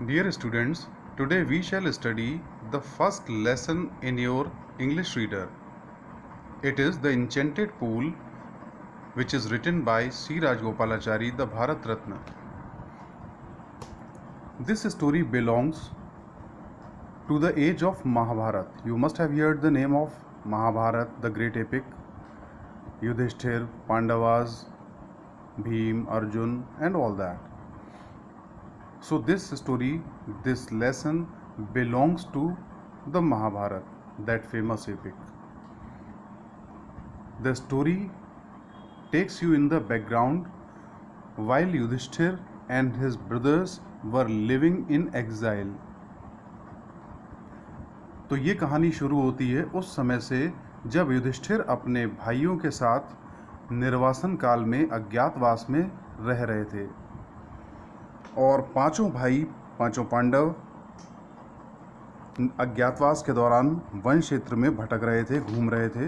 Dear students, today we shall study the first lesson in your English reader. It is The Enchanted Pool, which is written by C. Rajgopalachari, the Bharat Ratna. This story belongs to the age of Mahabharat. You must have heard the name of Mahabharat, the great epic. Yudhishthir, Pandavas, Bhim, Arjun, and all that. So this story, this lesson belongs to the Mahabharat, that famous epic. The story takes you in the background while Yudhishthir and his brothers were living in exile. तो ये कहानी शुरू होती है उस समय से जब युधिष्ठिर अपने भाइयों के साथ निर्वासन काल में अज्ञातवास में रह रहे थे और पांचों भाई, पांचों पांडव अज्ञातवास के दौरान वन क्षेत्र में भटक रहे थे, घूम रहे थे।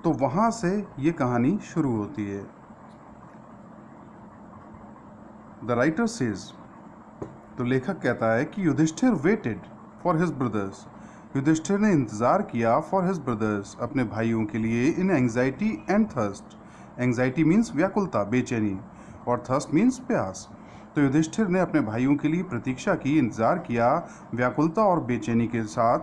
तो वहाँ से ये कहानी शुरू होती है। द राइटर सेज, तो लेखक कहता है कि Yudhishthir waited for his brothers, Yudhishthir ने इंतज़ार किया फॉर हिज ब्रदर्स, अपने भाइयों के लिए, in anxiety and thirst. Anxiety means व्याकुलता, बेचैनी, और थर्स्ट मीन्स प्यास। तो युधिष्ठिर ने अपने भाइयों के लिए प्रतीक्षा की, इंतज़ार किया व्याकुलता और बेचैनी के साथ।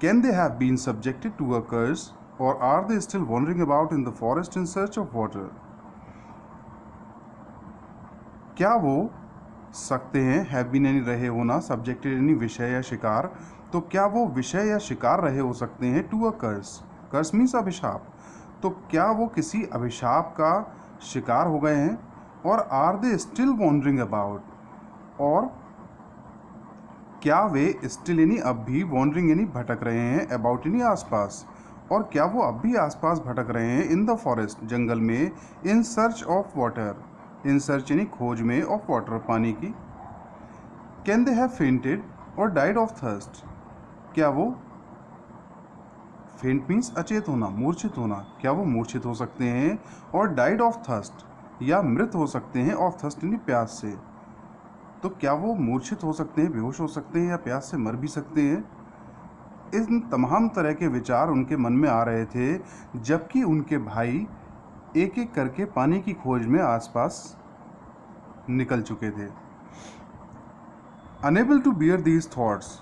Can they have been subjected to a curse और are they still wandering about in the forest in search of water. क्या वो सकते हैं, हैव बीन यानी रहे होना, सब्जेक्टेड यानी विषय या शिकार, तो क्या वो विषय या शिकार रहे हो सकते हैं to a curse, curse means अभिशाप, तो क्या वो किसी अभिशाप का शिकार हो गए हैं। और are they still wandering about, और क्या वे स्टिल यानी अब भी, वॉन्डरिंग यानी भटक रहे हैं, अबाउट यानी आसपास, और क्या वो अब भी आसपास भटक रहे हैं, इन द फॉरेस्ट जंगल में, इन search of water, in search यानी खोज में, ऑफ वाटर पानी की। कैन दे हैव फेंटेड और डाइड ऑफ थर्स्ट, क्या वो, फेंट मीन्स अचेत होना, मूर्छित होना, क्या वो मूर्छित हो सकते हैं, और डाइड ऑफ थर्स्ट या मृत हो सकते हैं, ऑफ थर्स्ट यानी प्यास से, तो क्या वो मूर्छित हो सकते हैं, बेहोश हो सकते हैं, या प्यास से मर भी सकते हैं। इन तमाम तरह के विचार उनके मन में आ रहे थे जबकि उनके भाई एक एक करके पानी की खोज में आसपास निकल चुके थे। Unable to bear these thoughts,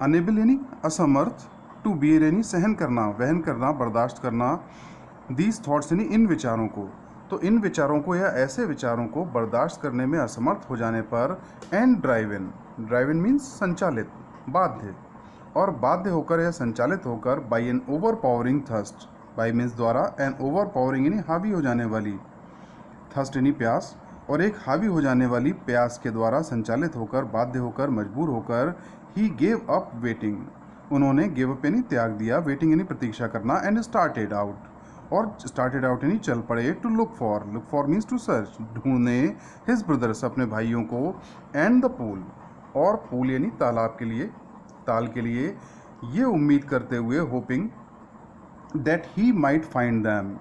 unable यानी असमर्थ, टू बियर यानी सहन करना, वहन करना, बर्दाश्त करना, दीज थॉट्स यानी इन विचारों को, तो इन विचारों को या ऐसे विचारों को बर्दाश्त करने में असमर्थ हो जाने पर, एंड ड्राइव इन मीन्स संचालित, बाध्य, और बाध्य होकर या संचालित होकर, by an overpowering thirst, by means द्वारा, एन ओवर पावरिंग यानी हावी हो जाने वाली, थर्स्ट यानी प्यास, और एक हावी हो जाने वाली प्यास के द्वारा संचालित होकर, बाध्य होकर, मजबूर होकर, ही गेव अप वेटिंग, उन्होंने गिव अप यानी त्याग दिया, वेटिंग यानी प्रतीक्षा करना, एंड स्टार्टेड आउट, और स्टार्टेड आउट यानी चल पड़े, to look for means to search, ढूंढने, हिज ब्रदर्स अपने भाइयों को, एंड द पूल, और पूल यानी तालाब के लिए, ताल के लिए, ये उम्मीद करते हुए, hoping that he might find them,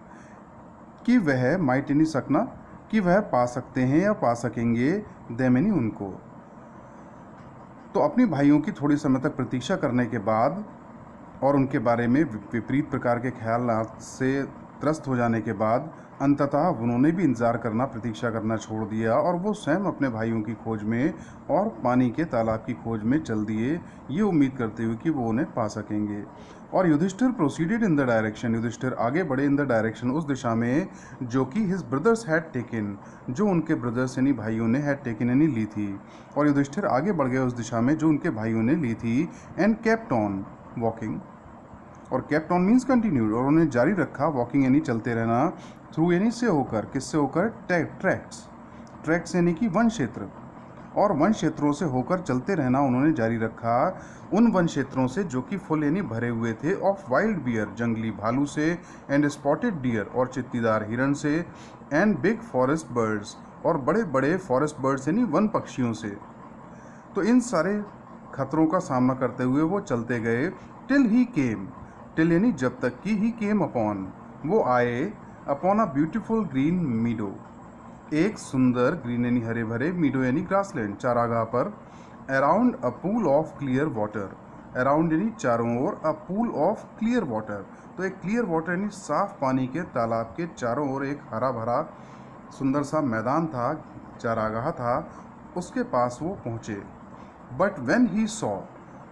कि वह, माइट यानी सकना, कि वह पा सकते हैं या पा सकेंगे, दैम यानी उनको। तो अपने भाइयों की थोड़ी समय तक प्रतीक्षा करने के बाद और उनके बारे में विपरीत प्रकार के ख्यालात से त्रस्त हो जाने के बाद अंततः उन्होंने भी इंतज़ार करना, प्रतीक्षा करना छोड़ दिया और वो स्वयं अपने भाइयों की खोज में और पानी के तालाब की खोज में चल दिए, ये उम्मीद करते हुए कि वो उन्हें पा सकेंगे। और Yudhishthir proceeded in the direction, Yudhishthir आगे बढ़े, इन द डायरेक्शन उस दिशा में जो कि हिज ब्रदर्स हैड टेकन, जो उनके ब्रदर्स यानी भाइयों ने हैड टेकन यानी ली थी, और युधिष्ठिर आगे बढ़ गए उस दिशा में जो उनके भाइयों ने ली थी, एंड केप्ट ऑन वॉकिंग, और केप्ट ऑन मीन्स कंटिन्यूड, और उन्हें जारी रखा, वॉकिंग यानी चलते रहना, थ्रू यानी से होकर, किससे होकर, ट्रैक्स यानी कि वन क्षेत्र, और वन क्षेत्रों से होकर चलते रहना उन्होंने जारी रखा, उन वन क्षेत्रों से जो कि फुल यानी भरे हुए थे, ऑफ वाइल्ड बियर जंगली भालू से, एंड स्पॉटेड डियर और चित्तीदार हिरण से, एंड बिग फॉरेस्ट बर्ड्स और बड़े बड़े फॉरेस्ट बर्ड्स यानी वन पक्षियों से। तो इन सारे खतरों का सामना करते हुए वो चलते गए, टिल ही केम, टिल यानी जब तक कि, ही केम अपॉन, वो आए, अपॉन अ ब्यूटीफुल ग्रीन मीडो, एक सुंदर, ग्रीन यानी हरे भरे, मीडो यानी ग्रासलैंड चारागाह पर, around a pool of clear water, around यानी चारों ओर, a pool of clear water, तो एक क्लियर वाटर यानी साफ पानी के तालाब के चारों ओर एक हरा भरा सुंदर सा मैदान था, चारागाह था, उसके पास वो पहुँचे। बट वेन ही सॉ,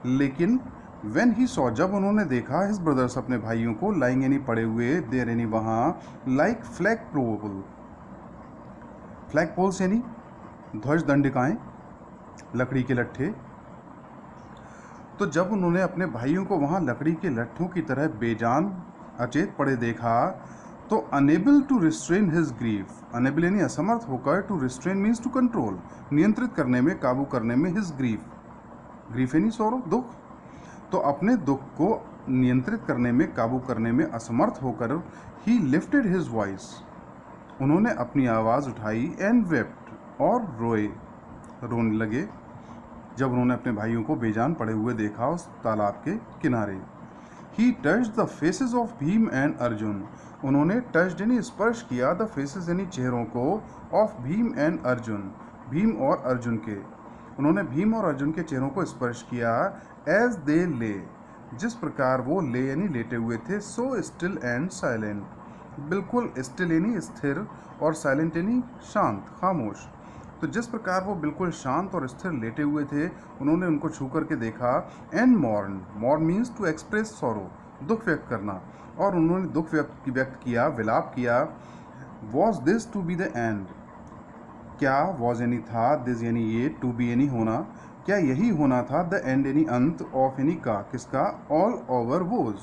लेकिन वेन ही सॉ, जब उन्होंने देखा हिज ब्रदर्स, अपने भाइयों को, लाइंग यानी पड़े हुए, देर यानी वहाँ, लाइक फ्लैग पोल, फ्लैग पोल्स यानी ध्वज दंडिकाएँ, लकड़ी के लट्ठे, तो जब उन्होंने अपने भाइयों को वहाँ लकड़ी के लट्ठों की तरह बेजान अचेत पड़े देखा, तो unable to restrain his grief, unable यानी असमर्थ होकर, to restrain means to control, नियंत्रित करने में, काबू करने में, हिज ग्रीफ, ग्रीफ यानी सौरो, दुख, तो अपने दुख को नियंत्रित करने में, काबू करने में असमर्थ होकर, ही लिफ्टेड हिज वॉइस, उन्होंने अपनी आवाज़ उठाई, एंड वेप्ट, और रोए, रोने लगे, जब उन्होंने अपने भाइयों को बेजान पड़े हुए देखा उस तालाब के किनारे। ही touched the faces of Bhim and Arjun, उन्होंने टच्ड यानी स्पर्श किया, द फेसेस यानी चेहरों को, ऑफ भीम एंड अर्जुन, भीम और अर्जुन के, उन्होंने भीम और अर्जुन के चेहरों को स्पर्श किया, एज दे ले, जिस प्रकार वो ले यानी लेटे हुए थे, सो स्टिल एंड साइलेंट, बिल्कुल स्टिल यानी स्थिर, और साइलेंट यानी शांत, खामोश, तो जिस प्रकार वो बिल्कुल शांत और स्थिर लेटे हुए थे, उन्होंने उनको छू करके देखा। And mourn, mourn means to express sorrow, दुख व्यक्त करना, और उन्होंने दुख व्यक्त किया, विलाप किया। Was this to be the end, क्या वॉज यानी था, दिस यानी ये, टू बी यानी होना, क्या यही होना था, द एंड यानी अंत, ऑफ यानी का, किसका, ऑल ओवर वोज,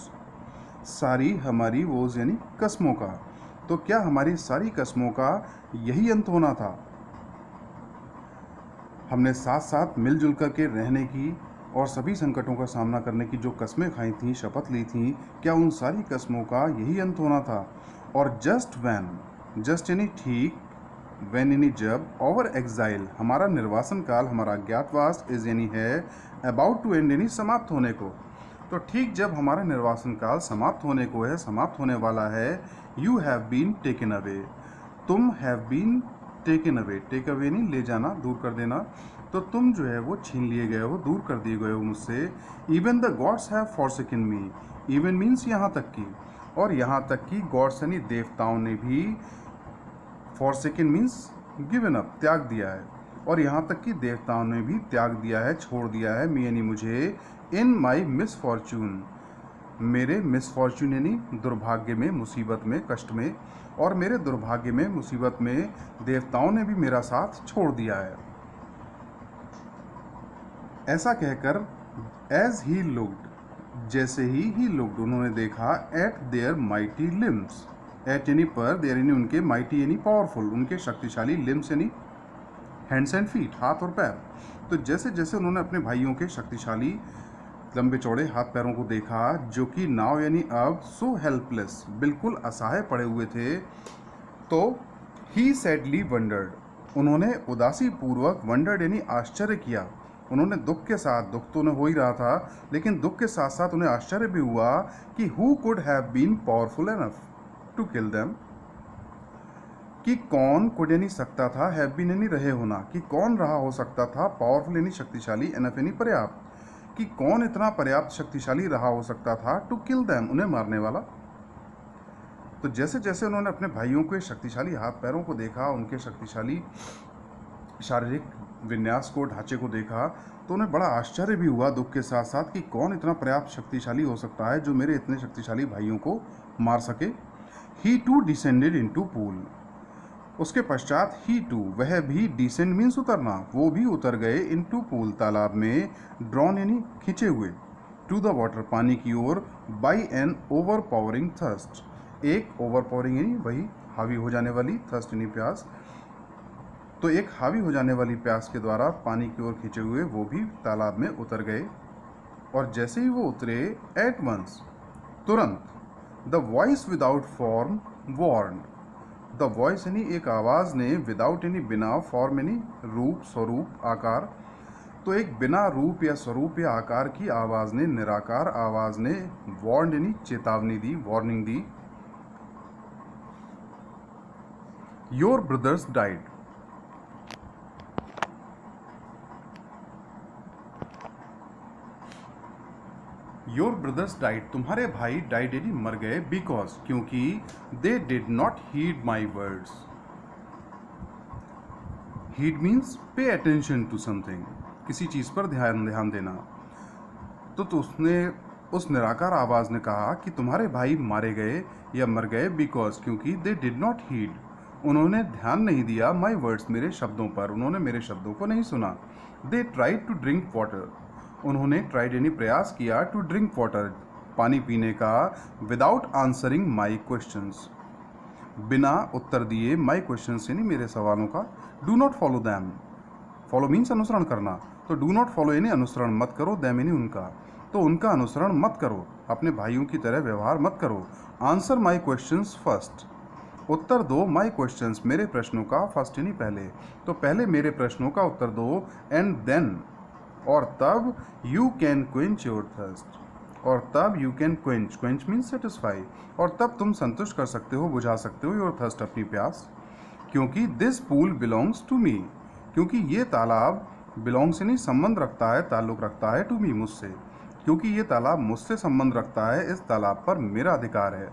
सारी हमारी, वोज यानी कस्मों का, तो क्या हमारी सारी कस्मों का यही अंत होना था। हमने साथ साथ मिलजुल कर के रहने की और सभी संकटों का सामना करने की जो कस्में खाई थीं, शपथ ली थीं, क्या उन सारी कस्मों का यही अंत होना था। और जस्ट वैन, जस्ट यानी ठीक, वैन यानी जब, ओवर एग्जाइल, हमारा निर्वासन काल, हमारा ज्ञातवास, इज यानी है, अबाउट टू एंड यानी समाप्त होने को, तो ठीक जब हमारा निर्वासन काल समाप्त होने को है, समाप्त होने वाला है, you have been taken away, तुम have been taken away, take away नहीं ले जाना, दूर कर देना, तो तुम जो है वो छीन लिए गए हो, दूर कर दिए गए हो मुझसे। Even the gods have forsaken me, even means यहाँ तक की, और यहाँ तक की गॉड्स यानी देवताओं ने भी, फॉरसेकन मीन्स गिवन अप, त्याग दिया है, और यहाँ तक कि देवताओं ने भी त्याग दिया है, छोड़ दिया है, मी यानी मुझे, इन माई मिसफॉर्चून, मेरे मिसफॉर्चून यानी दुर्भाग्य में, मुसीबत में, कष्ट में, और मेरे दुर्भाग्य में, मुसीबत में देवताओं ने भी मेरा साथ छोड़ दिया है। ऐसा कहकर, एज ही लुक्ड, जैसे ही लुक्ड, उन्होंने देखा, at their mighty limbs, at यानी पर, देयर यानी उनके, माइटी यानी पावरफुल, उनके शक्तिशाली, लिम्स यानी हैंड्स एंड फीट, हाथ और पैर, तो जैसे जैसे उन्होंने अपने भाइयों के शक्तिशाली लंबे चौड़े हाथ पैरों को देखा, जो कि नाव यानी अब, सो हेल्पलेस, बिल्कुल असहाय पड़े हुए थे, तो ही सैडली वंडर्ड, उन्होंने उदासी पूर्वक, वंडर्ड यानी आश्चर्य किया, उन्होंने दुख के साथ, दुख तो उन्हें हो ही रहा था, लेकिन दुख के साथ साथ उन्हें आश्चर्य भी हुआ कि who could have been powerful enough to kill them, कि कौन, कुड यानी सकता था, हैव बीन यानी रहे होना, कि कौन रहा हो सकता था, पावरफुल यानी शक्तिशाली, एनफ यानी पर्याप्त, कि कौन इतना पर्याप्त शक्तिशाली रहा हो सकता था, टू किल देम, उन्हें मारने वाला। तो जैसे जैसे उन्होंने अपने भाइयों के शक्तिशाली हाथ पैरों को देखा, उनके शक्तिशाली शारीरिक विन्यास को, ढांचे को देखा, तो उन्हें बड़ा आश्चर्य भी हुआ दुख के साथ साथ, कि कौन इतना पर्याप्त शक्तिशाली हो सकता है जो मेरे इतने शक्तिशाली भाइयों को मार सके। ही टू डिसेंडेड इनटू पूल, उसके पश्चात ही टू, वह भी, डिसेंड मीन्स उतरना, वो भी उतर गए, इनटू पूल, तालाब में, ड्रॉन यानी खींचे हुए, टू द वाटर, पानी की ओर, by an overpowering thirst, एक ओवर पावरिंग यानी वही हावी हो जाने वाली, थर्स्ट यानी प्यास, तो एक हावी हो जाने वाली प्यास के द्वारा पानी की ओर खींचे हुए वो भी तालाब में उतर गए। और जैसे ही वो उतरे, एट वंस, तुरंत, the voice without form warned, the voice यानी एक आवाज़ ने, विदाउट यानी बिना, फॉर्म यानी रूप, स्वरूप, आकार, तो एक बिना रूप या स्वरूप या आकार की आवाज़ ने, निराकार आवाज़ ने, वार्न्ड यानी चेतावनी दी, वार्निंग दी, your brothers died, your brothers died, तुम्हारे भाई डाइड यानी मर गए, बिकॉज क्योंकि they did not heed my words. Heed means pay attention to something, किसी चीज़ पर ध्यान देना। तो उसने उस निराकार आवाज़ ने कहा कि तुम्हारे भाई मारे गए या मर गए बिकॉज क्योंकि दे डिड नॉट हीड, उन्होंने ध्यान नहीं दिया माई वर्ड्स, मेरे शब्दों पर, उन्होंने मेरे शब्दों को नहीं सुना। They tried to drink water, उन्होंने ट्राइड यानी प्रयास किया, टू ड्रिंक वाटर पानी पीने का, विदाउट आंसरिंग माई क्वेश्चंस, बिना उत्तर दिए, माई क्वेश्चंस यानी मेरे सवालों का। Do not follow them, follow means अनुसरण करना, तो डू नॉट फॉलो यानी अनुसरण मत करो, दैम यानी उनका, तो उनका अनुसरण मत करो, अपने भाइयों की तरह व्यवहार मत करो। आंसर माई क्वेश्चंस फर्स्ट, उत्तर दो माई क्वेश्चंस मेरे प्रश्नों का, फर्स्ट यानी पहले, तो पहले मेरे प्रश्नों का उत्तर दो, एंड देन और तब, you can quench your thirst, और तब you can quench, quench means satisfy, और तब तुम संतुष्ट कर सकते हो, बुझा सकते हो योर थर्स्ट अपनी प्यास। क्योंकि this pool belongs to me, क्योंकि ये तालाब बिलोंग्स यानी संबंध रखता है, ताल्लुक़ रखता है, टू मी मुझसे, क्योंकि ये तालाब मुझसे संबंध रखता है, इस तालाब पर मेरा अधिकार है।